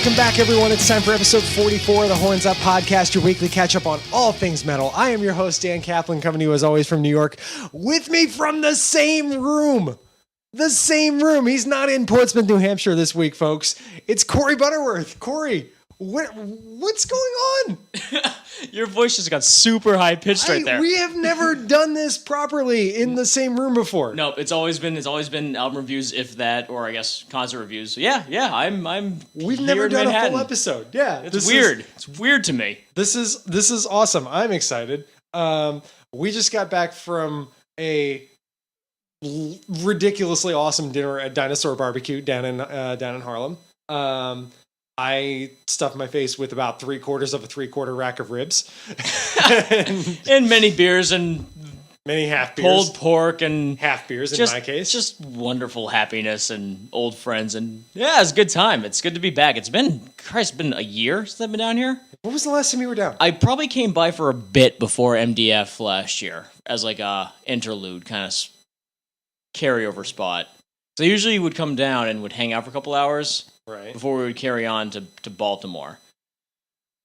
Welcome back, everyone. It's time for episode 44 of the Horns Up Podcast, your weekly catch-up on all things metal. I am your host, Dan Kaplan, coming to you as always from New York. With me from the same room. The same room. He's not in Portsmouth, New Hampshire this week, folks. It's Corey Butterworth. Corey, what's going on? Your voice just got super high-pitched right there. We have never done this properly in the same room before. No, it's always been album reviews, if that, or I guess concert reviews. So yeah, I'm. We've here never in done Manhattan. a full episode. Yeah, It's weird. It's weird to me. This is awesome. I'm excited. We just got back from a ridiculously awesome dinner at Dinosaur Barbecue down in Harlem. I stuffed my face with about 3/4 of a 3/4 rack of ribs, and many beers and many half beers, pulled pork and half beers in my case. Just wonderful happiness and old friends, and yeah, it's a good time. It's good to be back. It's been a year since I've been down here. When was the last time you were down? I probably came by for a bit before MDF last year as like a interlude kind of carryover spot. So I usually would come down and would hang out for a couple hours. Right. Before we would carry on to Baltimore.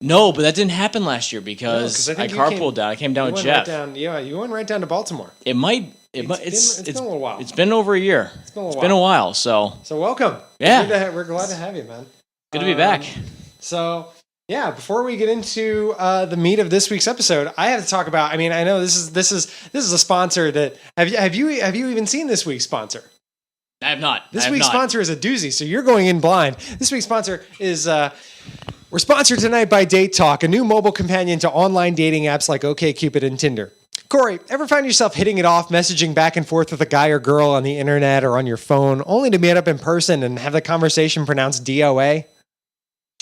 No, but that didn't happen last year because I carpooled down. I came down with Jeff. You went right down to Baltimore. It's been a little while. It's been over a year. It's been a while. So welcome. Yeah. We're glad to have you, man. Good to be back. So yeah, before we get into the meat of this week's episode, I have to talk about. I mean, I know this is a sponsor that have you even seen this week's sponsor? I have not. This week's sponsor is a doozy, so you're going in blind. This week's sponsor is, we're sponsored tonight by Date Talk, a new mobile companion to online dating apps like OkCupid and Tinder. Corey, ever find yourself hitting it off, messaging back and forth with a guy or girl on the internet or on your phone, only to meet up in person and have the conversation pronounced DOA?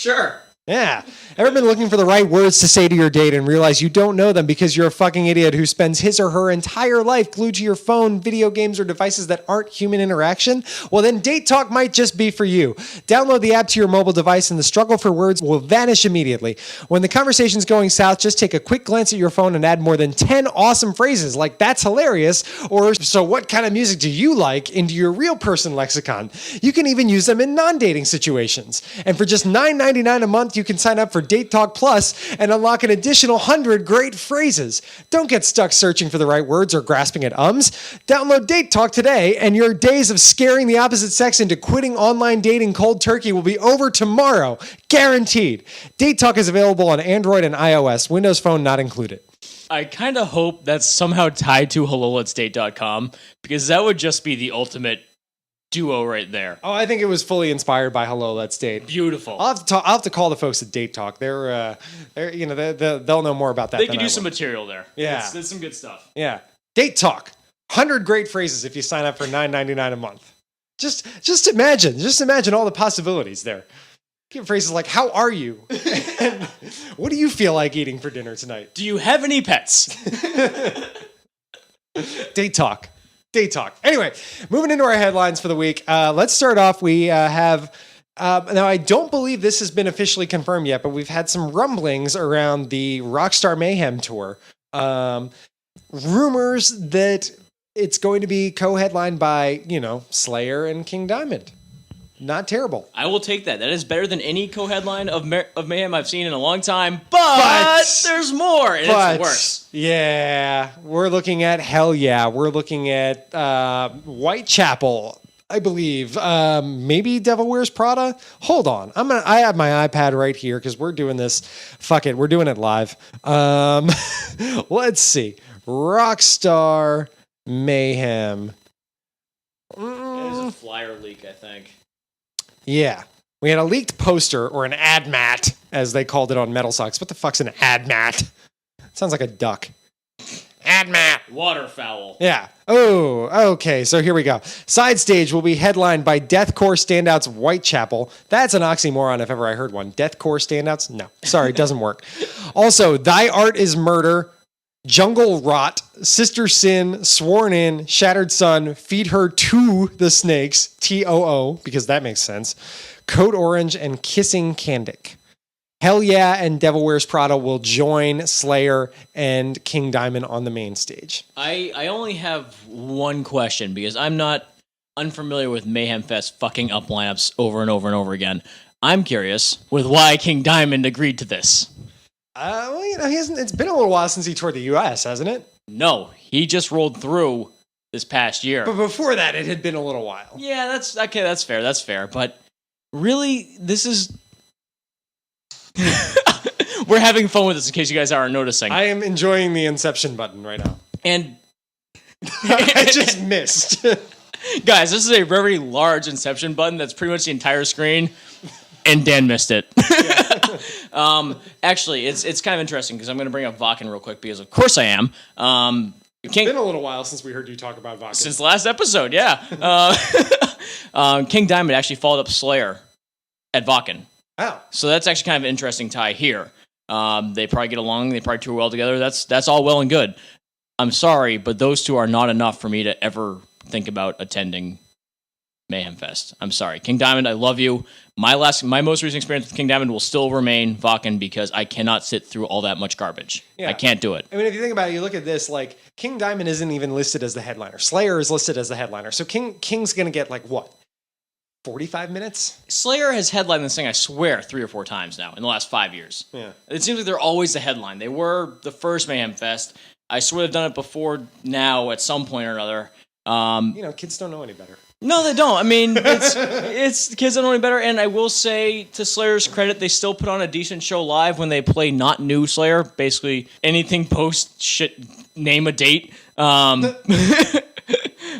Sure. Yeah. Ever been looking for the right words to say to your date and realize you don't know them because you're a fucking idiot who spends his or her entire life glued to your phone, video games, or devices that aren't human interaction? Well, then Date Talk might just be for you. Download the app to your mobile device and the struggle for words will vanish immediately. When the conversation's going south, just take a quick glance at your phone and add more than 10 awesome phrases like "that's hilarious" or "so what kind of music do you like" into your real person lexicon. You can even use them in non-dating situations. And for just $9.99 a month, you can sign up for Date Talk Plus and unlock an additional 100 great phrases. Don't get stuck searching for the right words or grasping at ums. Download Date Talk today, and your days of scaring the opposite sex into quitting online dating cold turkey will be over tomorrow. Guaranteed. Date Talk is available on Android and iOS, Windows Phone not included. I kind of hope that's somehow tied to hellolet'sdate.com because that would just be the ultimate duo right there. Oh, I think it was fully inspired by Hello, Let's Date. Beautiful. I'll have to call the folks at Date Talk. They'll know more about that. They could use some material there. Yeah, it's some good stuff. Yeah, Date Talk, 100 great phrases if you sign up for $9.99 a month. Just imagine all the possibilities there. Get phrases like "How are you?" and "What do you feel like eating for dinner tonight?" Do you have any pets? Date Talk. Date Talk. Anyway, moving into our headlines for the week. Let's start off. We have, now I don't believe this has been officially confirmed yet, but we've had some rumblings around the Rockstar Mayhem tour. Rumors that it's going to be co-headlined by, Slayer and King Diamond. Not terrible. I will take that. That is better than any co-headline of Mayhem I've seen in a long time, but there's more, and it's worse. Yeah, we're looking at Hell Yeah. We're looking at Whitechapel, I believe. Maybe Devil Wears Prada. Hold on. I have my iPad right here because we're doing this. Fuck it. We're doing it live. Let's see. Rockstar Mayhem. It is a flyer leak, I think. Yeah. We had a leaked poster, or an ad mat, as they called it on Metal Socks. What the fuck's an ad mat? Sounds like a duck. Ad mat. Waterfowl. Yeah. Oh, okay. So here we go. Side stage will be headlined by deathcore standouts Whitechapel. That's an oxymoron if ever I heard one. Deathcore standouts? No. Sorry, it doesn't work. Also, Thy Art is Murder, Jungle Rot, Sister Sin, Sworn In, Shattered Sun, Feed Her to the Snakes, TOO, because that makes sense, Code Orange, and Kissing Candic. Hell Yeah and Devil Wears Prada will join Slayer and King Diamond on the main stage. I only have one question because I'm not unfamiliar with Mayhem Fest fucking up lineups over and over and over again. I'm curious with why King Diamond agreed to this. Well, he hasn't. It's been a little while since he toured the U.S., hasn't it? No, he just rolled through this past year. But before that, it had been a little while. Yeah, that's okay. That's fair. That's fair. But really, this is. We're having fun with this in case you guys aren't noticing. I am enjoying the Inception button right now. And I just missed. Guys, this is a very large Inception button that's pretty much the entire screen, and Dan missed it. Actually, it's kind of interesting because I'm going to bring up Vakken real quick because of course I am. It's been a little while since we heard you talk about Vakken. Since the last episode, yeah. King Diamond actually followed up Slayer at Vakken. Oh. So that's actually kind of an interesting tie here. They probably get along. They probably tour well together. That's all well and good. I'm sorry, but those two are not enough for me to ever think about attending Mayhem Fest. I'm sorry. King Diamond, I love you. My most recent experience with King Diamond will still remain Vakken because I cannot sit through all that much garbage. Yeah. I can't do it. I mean, if you think about it, you look at this, like, King Diamond isn't even listed as the headliner. Slayer is listed as the headliner. So King's going to get, like, what? 45 minutes? Slayer has headlined this thing, I swear, 3 or 4 times now in the last 5 years. Yeah. It seems like they're always the headline. They were the first Mayhem Fest. I swear they've done it before now at some point or another. Kids don't know any better. No, they don't. I mean, it's kids don't know any better. And I will say, to Slayer's credit, they still put on a decent show live when they play not new Slayer. Basically, anything post shit, name a date. But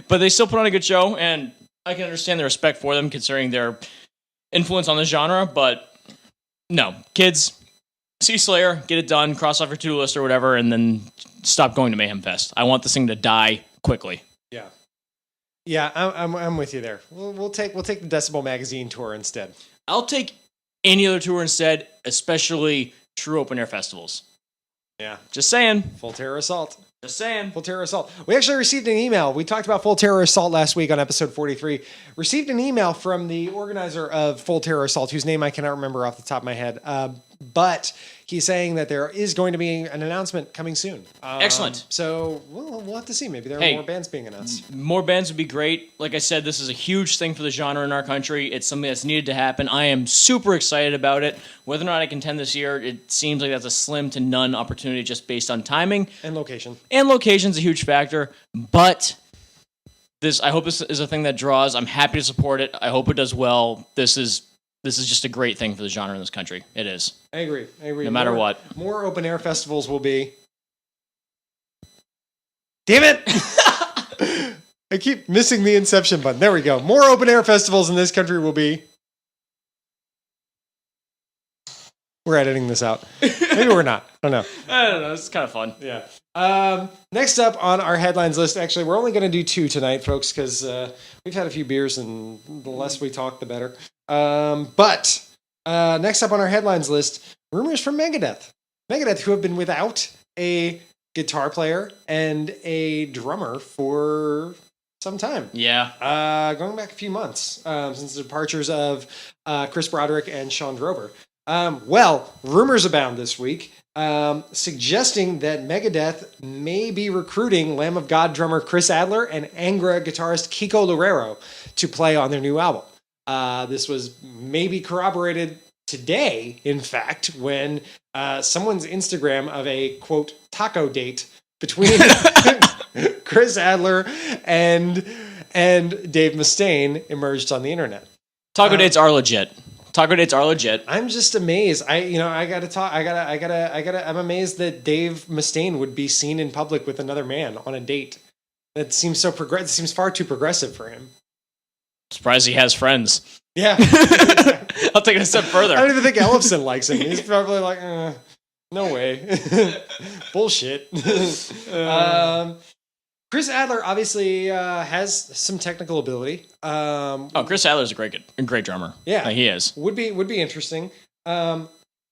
they still put on a good show, and I can understand the respect for them considering their influence on the genre. But no, kids, see Slayer, get it done, cross off your to-do list or whatever, and then stop going to Mayhem Fest. I want this thing to die quickly. Yeah. Yeah, I'm with you there. We'll take the Decibel Magazine tour instead. I'll take any other tour instead, especially true open air festivals. Yeah. Just saying. Full Terror Assault. Just saying. Full Terror Assault. We actually received an email. We talked about Full Terror Assault last week on episode 43. Received an email from the organizer of Full Terror Assault, whose name I cannot remember off the top of my head. But he's saying that there is going to be an announcement coming soon. Excellent. So we'll have to see. Maybe there are more bands being announced. More bands would be great. Like I said, this is a huge thing for the genre in our country. It's something that's needed to happen. I am super excited about it. Whether or not I contend this year, it seems like that's a slim to none opportunity just based on timing. And location. And location's a huge factor. But I hope this is a thing that draws. I'm happy to support it. I hope it does well. This is just a great thing for the genre in this country. It is. I agree. No matter what. More open air festivals will be. Damn it! I keep missing the Inception button. There we go. More open air festivals in this country will be. We're editing this out. Maybe we're not. I don't know. I don't know. It's kind of fun. Yeah. Next up on our headlines list, actually, we're only going to do 2 tonight, folks, because we've had a few beers, and the less we talk, the better. But next up on our headlines list, rumors from Megadeth. Megadeth, who have been without a guitar player and a drummer for some time. Yeah. Going back a few months since the departures of Chris Broderick and Sean Drover. Well, rumors abound this week, suggesting that Megadeth may be recruiting Lamb of God drummer Chris Adler and Angra guitarist Kiko Loureiro to play on their new album. This was maybe corroborated today, in fact, when someone's Instagram of a, quote, taco date between Chris Adler and Dave Mustaine emerged on the internet. Taco dates are legit. Taco dates are legit. I'm just amazed. I'm amazed that Dave Mustaine would be seen in public with another man on a date. That seems so progressive. Seems far too progressive for him. Surprised he has friends. Yeah. I'll take it a step further. I don't even think Ellefson likes him. He's probably like, no way. Bullshit. Chris Adler obviously has some technical ability. Chris Adler's a great drummer. Yeah, he is. Would be interesting. Kiko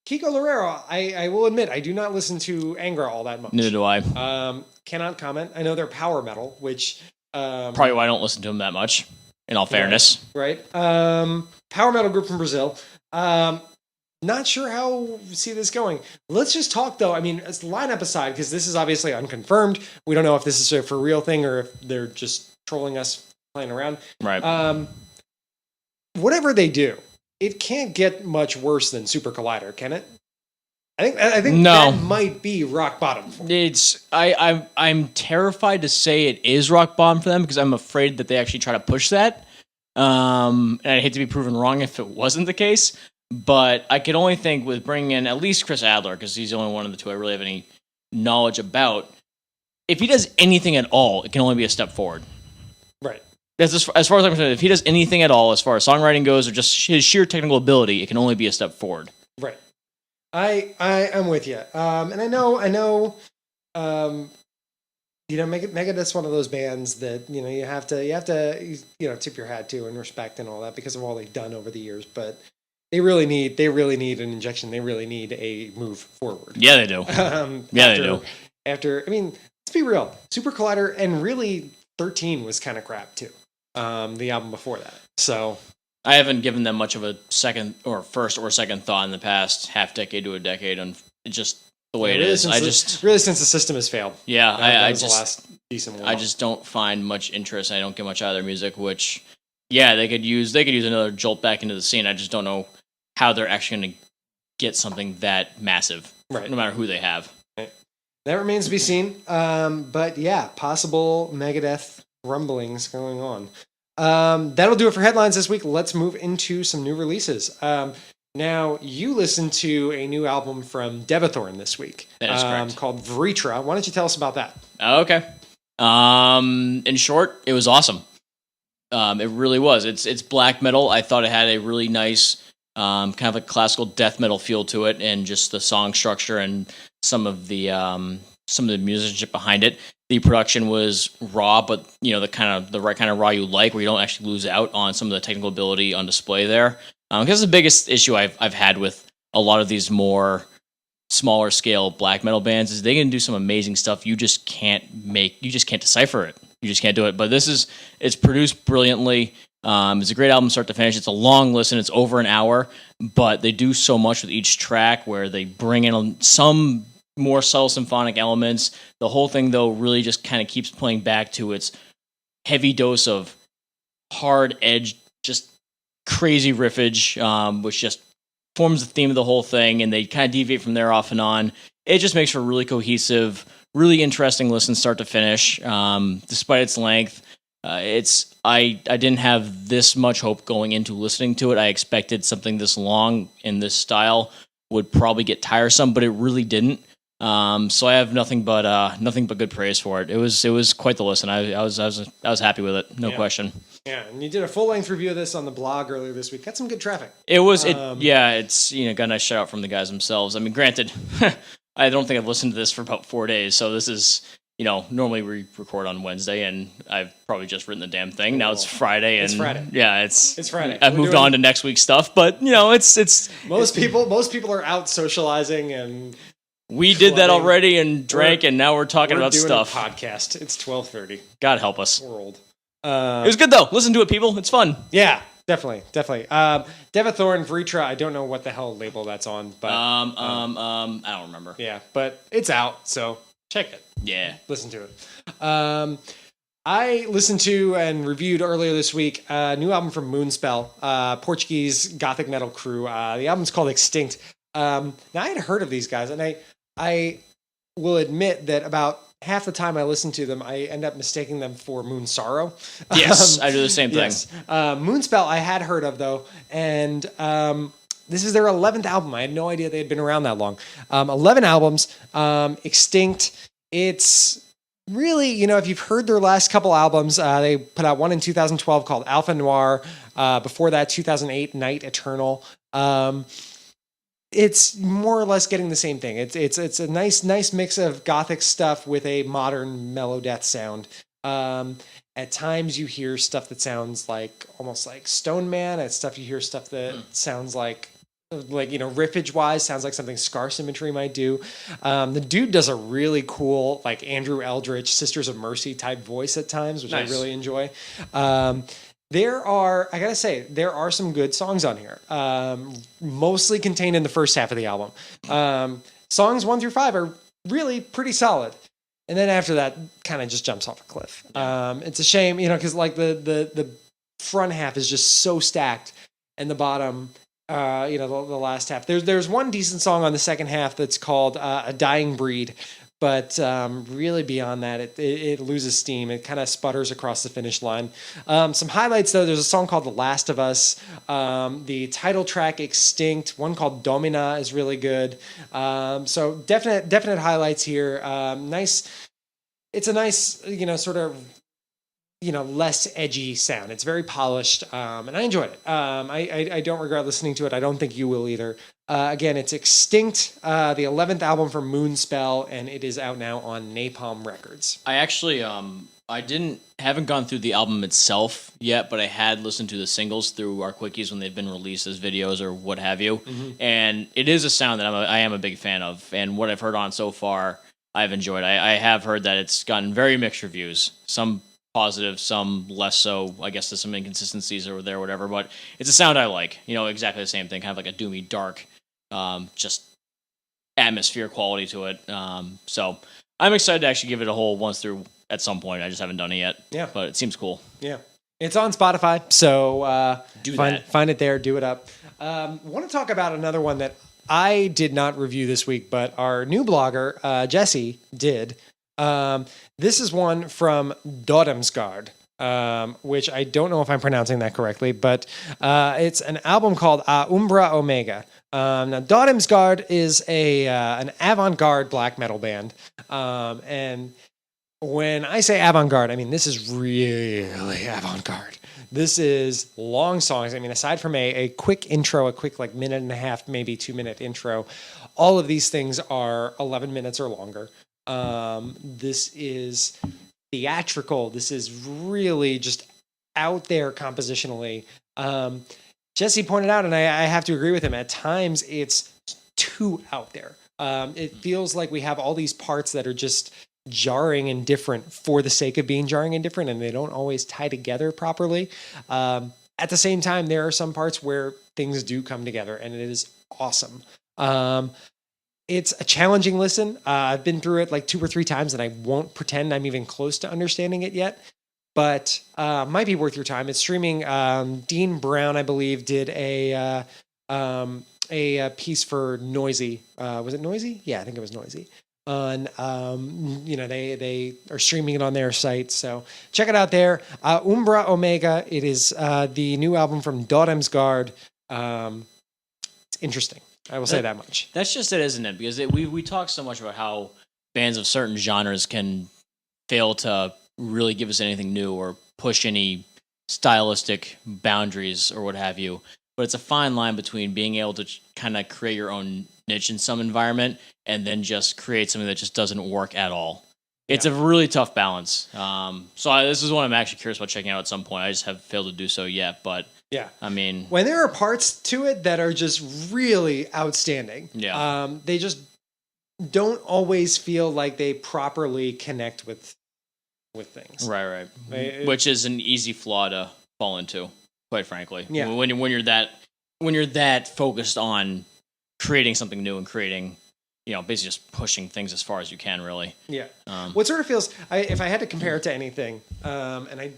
Loureiro, I will admit, I do not listen to Angra all that much. Neither do I. Cannot comment. I know they're power metal, which probably why I don't listen to them that much. In all fairness, right? Power metal group from Brazil. Not sure how we see this going. Let's just talk, though. I mean, as lineup aside, because this is obviously unconfirmed. We don't know if this is a for real thing or if they're just trolling us, playing around. Right. Whatever they do, it can't get much worse than Super Collider, can it? I think No. that might be rock bottom for them. It's I'm terrified to say it is rock bottom for them because I'm afraid that they actually try to push that. And I'd hate to be proven wrong if it wasn't the case. But I could only think with bringing in at least Chris Adler, because he's the only one of the two I really have any knowledge about. If he does anything at all, it can only be a step forward. Right. That's as far as I'm concerned. If he does anything at all, as far as songwriting goes, or just his sheer technical ability, it can only be a step forward. Right. I'm with you. And I know, Megadeth's one of those bands that, you have to, tip your hat to and respect and all that because of all they've done over the years. But they really need an injection. They really need a move forward. Yeah, they do. They do. After, let's be real. Super Collider and really 13 was kind of crap too. The album before that. So I haven't given them much of a first or second thought in the past half decade to a decade, and it's just the way it is. Really since the system has failed. Yeah, I was the last decent one. I just don't find much interest. I don't get much out of their music, which, yeah, they could use another jolt back into the scene. I just don't know how they're actually going to get something that massive, right? No matter who they have. Right. That remains to be seen. But yeah, possible Megadeth rumblings going on. That'll do it for headlines this week. Let's move into some new releases. Now, you listened to a new album from Devathorn this week. That is correct. Called Vritra. Why don't you tell us about that? Okay. In short, it was awesome. It really was. It's black metal. I thought it had a really nice, kind of a classical death metal feel to it, and just the song structure and some of the musicianship behind it. The production was raw, but the right kind of raw you like, where you don't actually lose out on some of the technical ability on display there. Because the biggest issue I've had with a lot of these more smaller scale black metal bands is they can do some amazing stuff. You just can't decipher it. You just can't do it. But it's produced brilliantly. It's a great album start to finish. It's a long listen. It's over an hour, but they do so much with each track where they bring in some more subtle symphonic elements. The whole thing, though, really just kind of keeps playing back to its heavy dose of hard edge, just crazy riffage, which just forms the theme of the whole thing, and they kind of deviate from there off and on. It just makes for a really cohesive, really interesting listen start to finish, despite its length. I didn't have this much hope going into listening to it. I expected something this long in this style would probably get tiresome, but it really didn't. So I have nothing but good praise for it. It was quite the listen. I was happy with it, no question. Yeah, and you did a full length review of this on the blog earlier this week. Got some good traffic. It's got a nice shout out from the guys themselves. I mean, granted, I don't think I've listened to this for about 4 days, so this is normally we record on Wednesday, and I've probably just written the damn thing. Now it's Friday, and it's Friday. Yeah, it's Friday. I've moved on to next week's stuff, but it's most people are out socializing and. We did that already and drank, and now we're talking about stuff. A podcast. It's 12:30. God help us. We're old. It was good though. Listen to it, people. It's fun. Yeah, definitely. Devathorn, Vritra. I don't know what the hell label that's on, but I don't remember. Yeah, but it's out, so check it. Yeah, listen to it. I listened to and reviewed earlier this week a new album from Moonspell, Portuguese gothic metal crew. The album's called Extinct. Now I had heard of these guys, and I will admit that about half the time I listen to them, I end up mistaking them for Moon Sorrow. Yes, I do the same thing. Yes. Moonspell I had heard of, though, and this is their 11th album. I had no idea they had been around that long. 11 albums. Extinct. It's really, if you've heard their last couple albums, they put out one in 2012 called Alpha Noir. Before that, 2008, Night Eternal. It's more or less getting the same thing. It's a nice mix of gothic stuff with a modern mellow death sound. At times you hear stuff that sounds almost like Stone Man. At stuff you hear stuff that sounds like riffage wise sounds like something Scarce Imagery might do. The dude does a really cool Andrew Eldritch, Sisters of Mercy type voice at times, which nice. I really enjoy. I gotta say, there are some good songs on here, mostly contained in the first half of the album. Songs 1 through 5 are really pretty solid. And then after that, kind of just jumps off a cliff. It's a shame, because the front half is just so stacked, and the bottom the last half. There's one decent song on the second half that's called "A Dying Breed," but really beyond that, it loses steam. It kind of sputters across the finish line. Some highlights though. There's a song called "The Last of Us." The title track "Extinct." One called "Domina" is really good. So definite highlights here. Nice. It's a nice, sort of, less edgy sound. It's very polished, and I enjoyed it. I don't regret listening to it. I don't think you will either. Again, it's Extinct, the 11th album from Moonspell, and it is out now on Napalm Records. I actually, haven't gone through the album itself yet, but I had listened to the singles through our quickies when they've been released as videos or what have you. Mm-hmm. And it is a sound that I am a big fan of, and what I've heard on so far, I've enjoyed. I have heard that it's gotten very mixed reviews. Some positive, some less so. I guess there's some inconsistencies over there, whatever. But it's a sound I like. Exactly the same thing, kind of like a doomy, dark, just atmosphere quality to it. So I'm excited to actually give it a whole once through at some point. I just haven't done it yet. Yeah, but it seems cool. Yeah, it's on Spotify, so find it there, do it up. Want to talk about another one that I did not review this week, but our new blogger, Jesse, did. This is one from Dødheimsgard, which I don't know if I'm pronouncing that correctly, but it's an album called Umbra Omega. Now, Dødheimsgard is an avant-garde black metal band, and when I say avant-garde, I mean this is really avant-garde. This is long songs. I mean, aside from a quick intro, a quick like minute and a half, maybe 2 minute intro, all of these things are 11 minutes or longer. This is theatrical. This is really just out there compositionally. Jesse pointed out, and I have to agree with him, at times it's too out there. It feels like we have all these parts that are just jarring and different for the sake of being jarring and different, and they don't always tie together properly. At the same time, there are some parts where things do come together, and it is awesome. It's a challenging listen. I've been through it like 2 or 3 times, and I won't pretend I'm even close to understanding it yet, but might be worth your time. It's streaming. Dean Brown, I believe, did a piece for Noisy. Was it Noisy? Yeah, I think it was Noisy. On they are streaming it on their site, so check it out there. Umbra Omega. It is the new album from Dødheimsgard. It's interesting. I will say that much. That's just it, isn't it? Because we talk so much about how bands of certain genres can fail to really give us anything new or push any stylistic boundaries or what have you. But it's a fine line between being able to kind of create your own niche in some environment and then just create something that just doesn't work at all. It's a really tough balance. This is one I'm actually curious about checking out at some point. I just have failed to do so yet, but yeah, I mean, when there are parts to it that are just really outstanding, they just don't always feel like they properly connect with things. Right. Which is an easy flaw to fall into, quite frankly. Yeah. When you're that focused on creating something new and creating, basically just pushing things as far as you can, really. Yeah. What sort of feels, if I had to compare it to anything, and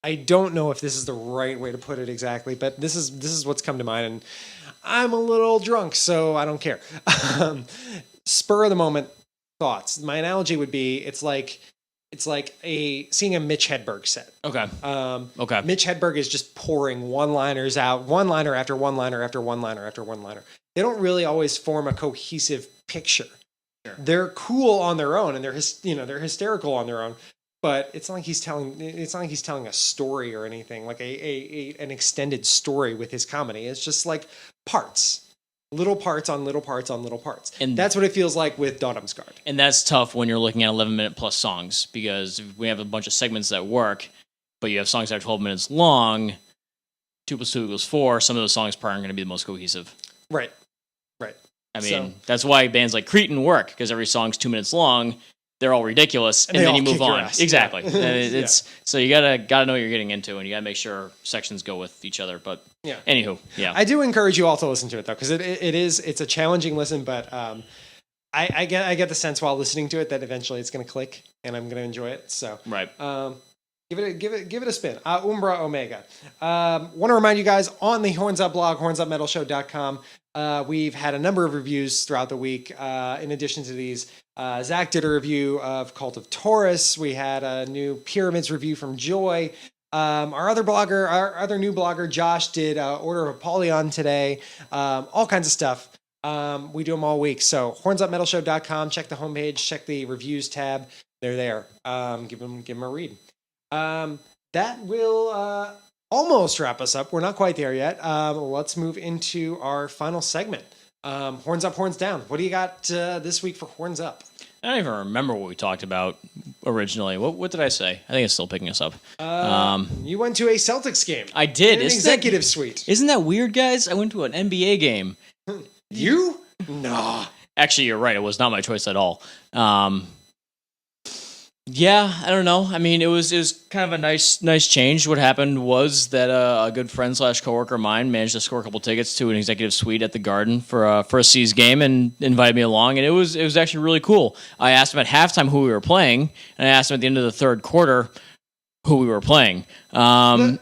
I don't know if this is the right way to put it exactly, but this is what's come to mind, and I'm a little drunk, so I don't care. Spur of the moment thoughts. My analogy would be it's like seeing a Mitch Hedberg set. Okay. Okay. Mitch Hedberg is just pouring one-liners out, one-liner after one-liner after one-liner after one-liner. They don't really always form a cohesive picture. Sure. They're cool on their own, and they're hysterical on their own. But it's not like he's telling a story or anything, like an extended story with his comedy. It's just like parts, little parts on little parts on little parts. And that's what it feels like with Dødheimsgard. And that's tough when you're looking at 11-minute plus songs, because we have a bunch of segments that work, but you have songs that are 12 minutes long, 2 + 2 = 4. Some of those songs probably aren't going to be the most cohesive. Right. I mean, that's why bands like Cretan work, because every song's 2 minutes long. They're all ridiculous, and then you move on. Exactly. Yeah. So you gotta know what you're getting into, and you gotta make sure sections go with each other. But anywho, I do encourage you all to listen to it though, because it's a challenging listen, but I get the sense while listening to it that eventually it's gonna click, and I'm gonna enjoy it. So right. Give Give it a spin. Umbra Omega. Want to remind you guys on the Horns Up blog, hornsupmetalshow.com, we've had a number of reviews throughout the week. In addition to these, Zach did a review of Cult of Taurus. We had a new Pyramids review from Joy. Our other new blogger, Josh, did Order of Apollyon today. All kinds of stuff. We do them all week. So hornsupmetalshow.com. Check the homepage. Check the reviews tab. They're there. Give them a read. That will almost wrap us up. We're not quite there yet. Let's move into our final segment. Horns Up, Horns Down. What do you got this week for Horns Up? I don't even remember what we talked about originally. What did I say? I think it's still picking us up. You went to a Celtics game. I did. In an executive suite. Isn't that weird, guys? I went to an NBA game. You? Nah. Actually, you're right. It was not my choice at all. Yeah, I don't know. I mean, it was kind of a nice change. What happened was that a good friend / coworker of mine managed to score a couple tickets to an executive suite at the Garden for a C's game and invited me along, and it was actually really cool. I asked him at halftime who we were playing, and I asked him at the end of the third quarter who we were playing. Do you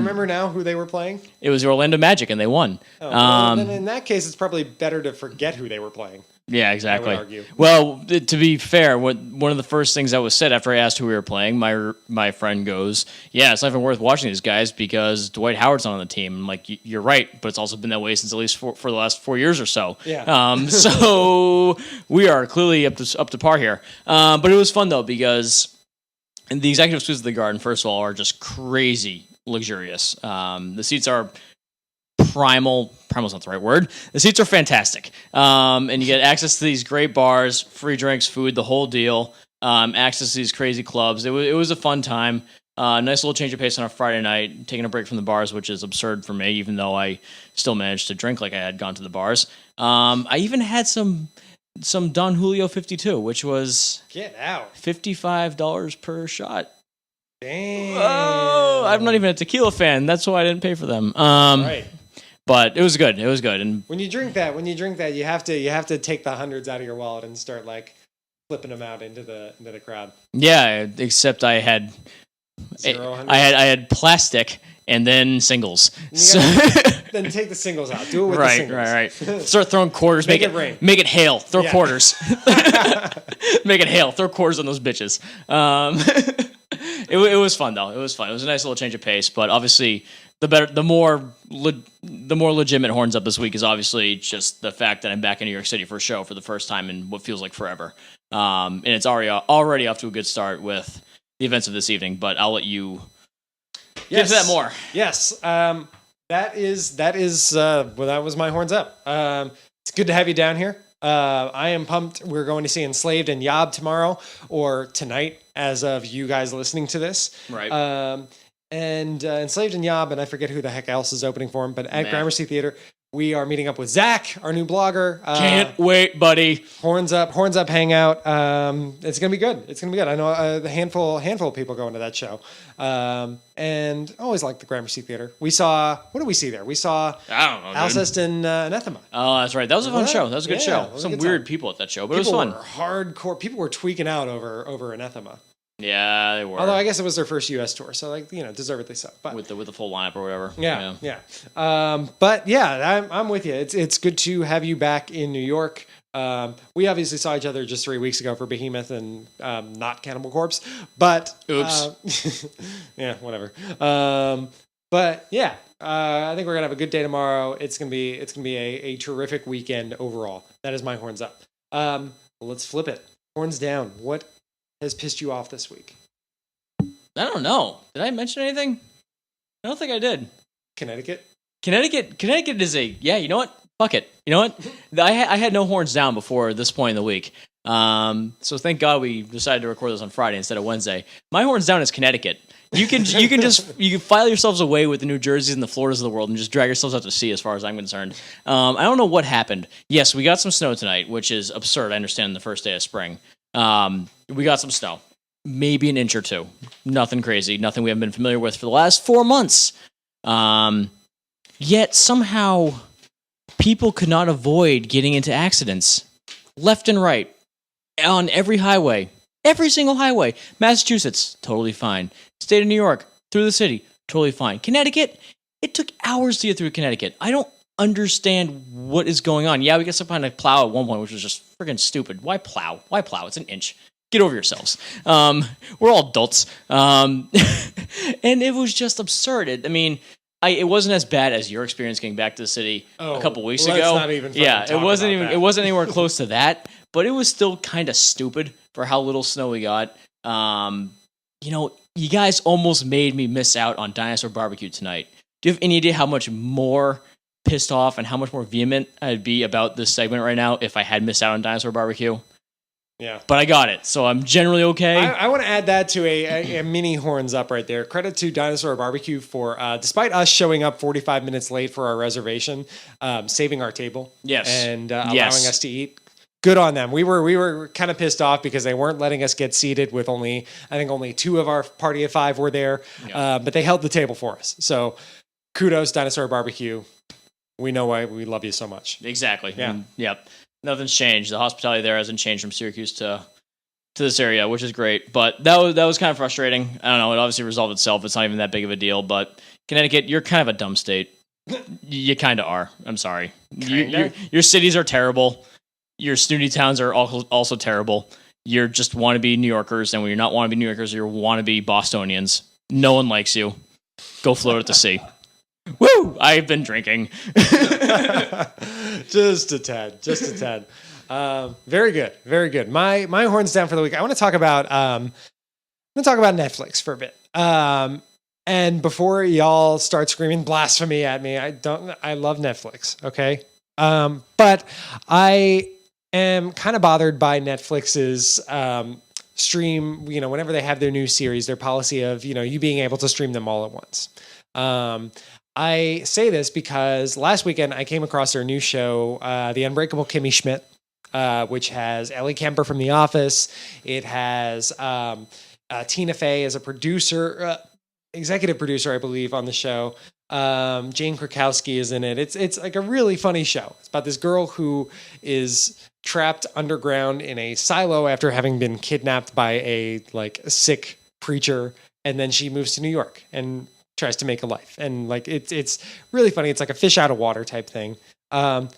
remember now who they were playing? It was Orlando Magic, and they won. Well, then in that case, it's probably better to forget who they were playing. Yeah, exactly. I would argue. Well, to be fair, one of the first things that was said after I asked who we were playing, my friend goes, "Yeah, it's not even worth watching these guys because Dwight Howard's not on the team." I'm like, "You're right, but it's also been that way since at least for the last 4 years or so." Yeah. So we are clearly up to par here. But it was fun though because the executive suites of the Garden, first of all, are just crazy luxurious. The seats are primal's not the right word. The seats are fantastic. And you get access to these great bars, free drinks, food, the whole deal. Access to these crazy clubs. It was a fun time. Nice little change of pace on a Friday night, taking a break from the bars, which is absurd for me, even though I still managed to drink like I had gone to the bars. I even had some Don Julio 52, which was Get out. $55 per shot. Damn. Oh, I'm not even a tequila fan. That's why I didn't pay for them. Right. But it was good. It was good. And when you drink that, you have to take the hundreds out of your wallet and start like flipping them out into the crowd. Yeah, except I had I had plastic and then singles. Then take the singles out. Do it with the singles. Right. Start throwing quarters. Make it rain. Make it hail. Throw quarters. Make it hail. Throw quarters on those bitches. It was fun though. It was fun. It was a nice little change of pace. But obviously, the more legitimate Horns Up this week is obviously just the fact that I'm back in New York City for a show for the first time in what feels like forever. And it's already off to a good start with the events of this evening. But I'll let you get to that more. Yes. That was my Horns Up. It's good to have you down here. I am pumped. We're going to see Enslaved and Yob tomorrow or tonight as of you guys listening to this. Right. And Enslaved and Yob, and I forget who the heck else is opening for him, but at Gramercy Theater, we are meeting up with Zach, our new blogger. Can't wait, buddy. Horns Up Hangout. It's gonna be good. I know a handful of people going to that show. And I always like the Gramercy Theater. What did we see there? We saw I don't know, Alcest and Anathema. Oh, that's right. That was a fun show. That was a good show. Some weird people at that show, but it was fun. Hardcore. People were tweaking out over Anathema. Yeah, they were. Although I guess it was their first U.S. tour, so deservedly so. But with the full lineup or whatever. Yeah. But yeah, I'm with you. It's good to have you back in New York. We obviously saw each other just 3 weeks ago for Behemoth and not Cannibal Corpse, but oops. Yeah, whatever. But yeah, I think we're gonna have a good day tomorrow. It's gonna be a terrific weekend overall. That is my Horns Up. Let's flip it. Horns down. What has pissed you off this week? I don't know. Did I mention anything? I don't think I did. Connecticut is you know what? Fuck it. You know what? I had no horns down before this point in the week. So thank God we decided to record this on Friday instead of Wednesday. My horns down is Connecticut. You can file yourselves away with the New Jerseys and the Floridas of the world and just drag yourselves out to sea as far as I'm concerned. I don't know what happened. Yes, we got some snow tonight, which is absurd. I understand the first day of spring. We got some snow. Maybe an inch or two. Nothing crazy. Nothing we haven't been familiar with for the last 4 months. Yet somehow people could not avoid getting into accidents left and right on every highway. Every single highway. Massachusetts, totally fine. State of New York, through the city, totally fine. Connecticut, it took hours to get through Connecticut. I don't understand what is going on. Yeah, we got some kind of plow at one point, which was just freaking stupid. Why plow? Why plow? It's an inch. Get over yourselves. We're all adults. And it was just absurd. It wasn't as bad as your experience getting back to the city a couple weeks ago. Not even it wasn't anywhere close to that, but it was still kind of stupid for how little snow we got. You guys almost made me miss out on Dinosaur Barbecue tonight. Do you have any idea how much more pissed off and how much more vehement I'd be about this segment right now if I had missed out on Dinosaur Barbecue? Yeah. But I got it, so I'm generally okay. I want to add that to a mini horns up right there. Credit to Dinosaur Barbecue for, despite us showing up 45 minutes late for our reservation, saving our table. Yes. And allowing us to eat. Good on them. We were kind of pissed off because they weren't letting us get seated with only 2 of our party of 5 were there. Yeah. But they held the table for us. So kudos, Dinosaur Barbecue. We know why we love you so much. Exactly. Yeah. Yep. Nothing's changed. The hospitality there hasn't changed from Syracuse to this area, which is great. But that was kind of frustrating. I don't know. It obviously resolved itself. It's not even that big of a deal. But Connecticut, you're kind of a dumb state. You kind of are. I'm sorry. Your cities are terrible. Your snooty towns are also terrible. You're just wannabe New Yorkers, and when you're not wannabe New Yorkers, you're wannabe Bostonians. No one likes you. Go float at the sea. Woo! I've been drinking. Just a tad. Very good. Very good. My horns down for the week. I want to talk about Netflix for a bit. And before y'all start screaming blasphemy at me, I love Netflix. Okay. But I am kind of bothered by Netflix's stream, whenever they have their new series, their policy of, you being able to stream them all at once. I say this because last weekend I came across their new show, The Unbreakable Kimmy Schmidt, which has Ellie Kemper from The Office. It has Tina Fey as a producer, executive producer, I believe, on the show. Jane Krakowski is in it. It's like a really funny show. It's about this girl who is trapped underground in a silo after having been kidnapped by a sick preacher, and then she moves to New York and tries to make a life. And it's really funny. It's like a fish out of water type thing. And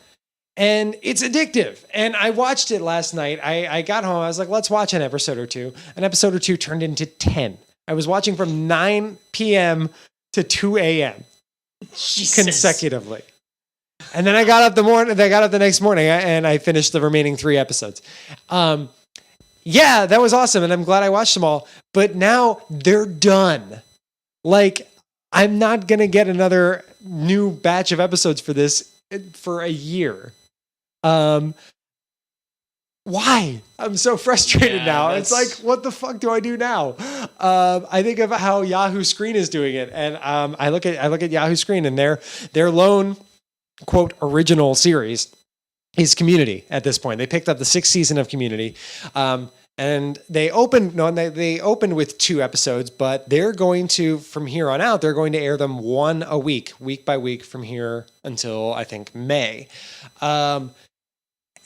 it's addictive. And I watched it last night. I got home. I was like, let's watch an episode or two. An episode or two turned into 10. I was watching from 9 p.m. to 2 a.m. consecutively. And then I got up the next morning and I finished the remaining 3 episodes. Yeah, that was awesome. And I'm glad I watched them all. But now they're done. I'm not going to get another new batch of episodes for this for a year. Why? I'm so frustrated now. It's like, what the fuck do I do now? I think of how Yahoo Screen is doing it. And I look at Yahoo Screen and their lone, quote, original series is Community at this point. They picked up the 6th season of Community. And they opened with 2 episodes, but they're going to, from here on out, they're going to air them 1 a week by week from here until I think May. And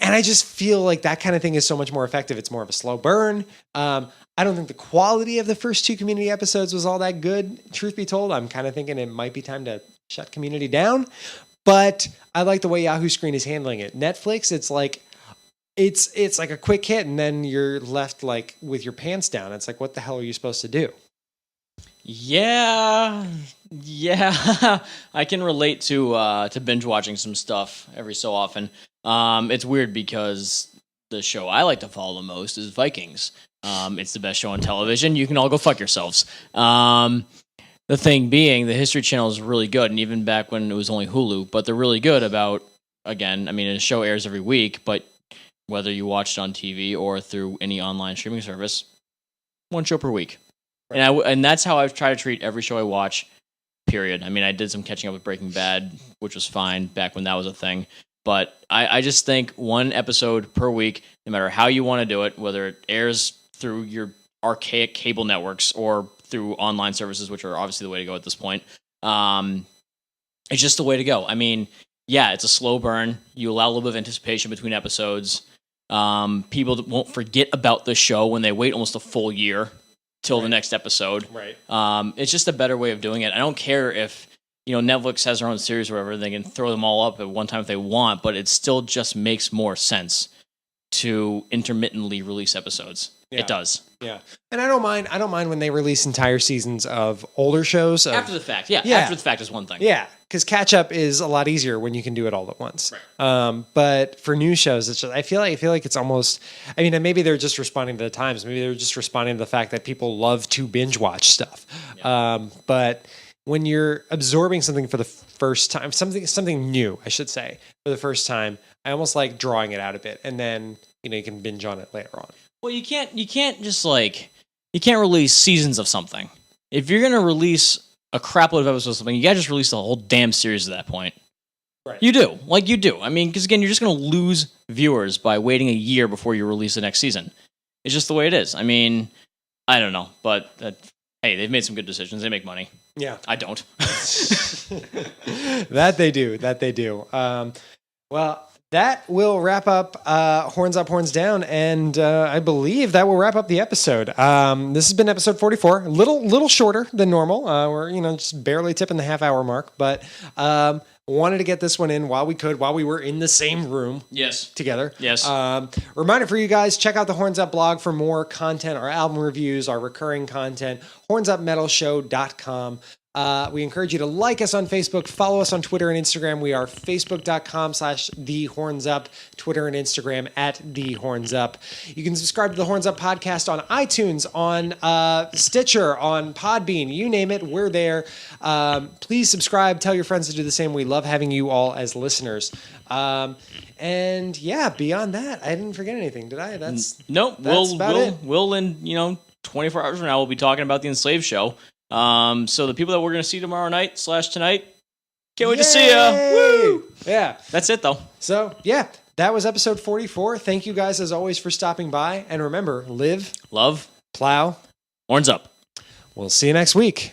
I just feel like that kind of thing is so much more effective. It's more of a slow burn. I don't think the quality of the first 2 Community episodes was all that good. Truth be told, I'm kind of thinking it might be time to shut Community down. But I like the way Yahoo Screen is handling it. Netflix, it's like a quick hit, and then you're left with your pants down. It's like, what the hell are you supposed to do? Yeah. I can relate to binge watching some stuff every so often. It's weird because the show I like to follow the most is Vikings. It's the best show on television. You can all go fuck yourselves. The thing being, the History Channel is really good, and even back when it was only Hulu, but they're really good about, again, a show airs every week, but whether you watch it on TV or through any online streaming service, 1 show per week. Right. And that's how I've tried to treat every show I watch, period. I did some catching up with Breaking Bad, which was fine back when that was a thing. But I just think 1 episode per week, no matter how you want to do it, whether it airs through your archaic cable networks or through online services, which are obviously the way to go at this point, it's just the way to go. Yeah, it's a slow burn. You allow a little bit of anticipation between episodes. People that won't forget about the show when they wait almost a full year till the next episode. Right. It's just a better way of doing it. I don't care if Netflix has their own series or whatever; they can throw them all up at one time if they want. But it still just makes more sense to intermittently release episodes. Yeah. It does. Yeah, and I don't mind when they release entire seasons of older shows. After the fact, after the fact is one thing. Yeah, because catch up is a lot easier when you can do it all at once. Right. But for new shows, it's just I feel like it's almost. I mean, and maybe they're just responding to the times. Maybe they're just responding to the fact that people love to binge watch stuff. Yeah. But when you're absorbing something for the first time, something new, I should say, for the first time, I almost like drawing it out a bit, and then you can binge on it later on. Well, you can't just you can't release seasons of something. If you're gonna release a crapload of episodes of something, you gotta just release the whole damn series at that point. Right. You do. I mean, because again, you're just gonna lose viewers by waiting a year before you release the next season. It's just the way it is. I mean, I don't know, but hey, they've made some good decisions. They make money. Yeah, I don't. That they do. Well, that will wrap up Horns Up, Horns Down, and I believe that will wrap up the episode. This has been episode 44, a little shorter than normal. We're just barely tipping the half-hour mark, but wanted to get this one in while we were in the same room. Yes. Together. Yes. Reminder for you guys, check out the Horns Up blog for more content, our album reviews, our recurring content, hornsupmetalshow.com. We encourage you to like us on Facebook, follow us on Twitter and Instagram. We are facebook.com/thehornsup, Twitter and Instagram @thehornsup. You can subscribe to the Horns Up podcast on iTunes, on Stitcher, on Podbean, you name it, we're there. Please subscribe, tell your friends to do the same. We love having you all as listeners. And yeah, beyond that, I didn't forget anything, did I? Nope. We'll in 24 hours from now, we'll be talking about the Enslaved show. So the people that we're going to see tomorrow night / tonight, can't wait to see ya. Woo! Yeah. That's it though. So yeah, that was episode 44. Thank you guys as always for stopping by. And remember, live, love, plow, horns up. We'll see you next week.